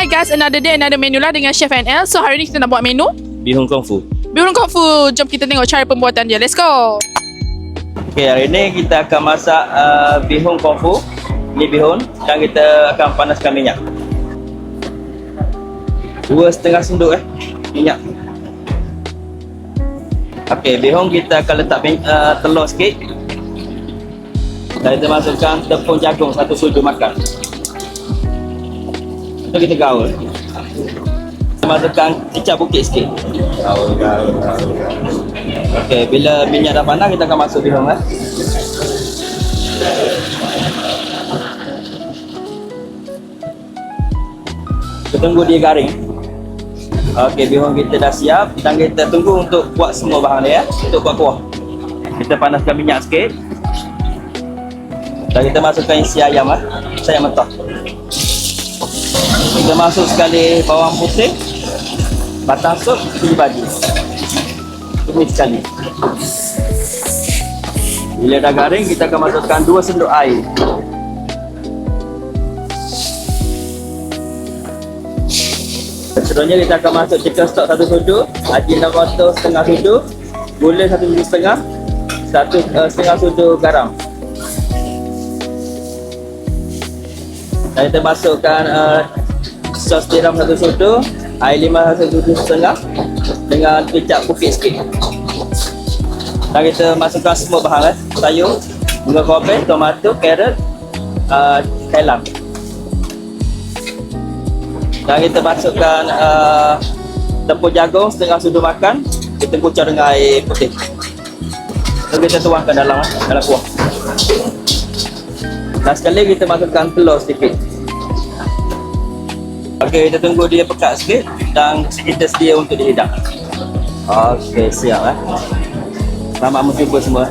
Hi guys, another day, another menu lah dengan Chef NL. So hari ni kita nak buat menu Bihun Kung Fu. Bihun Kung Fu. Jom kita tengok cara pembuatan dia. Let's go. Okay, hari ni kita akan masak bihun Kung Fu. Ni bihun dan kita akan panaskan minyak. 2,5 sendok minyak. Okay, bihun kita akan letak telur sikit. Dan kita masukkan tepung jagung 1 sudu makan. Itu kita gaul. Kita masukkan kicap bukit sikit. Gaul. Okay, bila minyak dah panas kita akan masuk bihun Kita tunggu dia garing. Okey, bihun kita dah siap. Dan kita tunggu untuk buat semua bahan dia untuk buat kuah. Kita panaskan minyak sikit. Dan kita masukkan isi ayam ayam mentah. Kita masuk sekali bawang putih, batang sup, cili padi. Tumis sekali. Bila dah garing, kita akan masukkan 2 sendok air. Seterusnya kita akan masuk chicken stock 1 sudu, ajinomoto setengah sudu, gula 1 sudu setengah, 1 sudu garam. Dan kita masukkan sos tiram 1 sudu, air 5 1 sudu setengah dengan kicap bukit sikit. Dan kita masukkan semua bahan sayur, bunga kobe, tomato, carrot, kailam. Dan kita masukkan tepung jagung setengah sudu makan. Kita kucur dengan air putih. Lalu kita tuangkan dalam kuah. Dan sekali kita masukkan telur sedikit. Okey, kita tunggu dia pekat sikit dan kita sedia untuk dihidang. Okey, siap Selamat mencuba semua.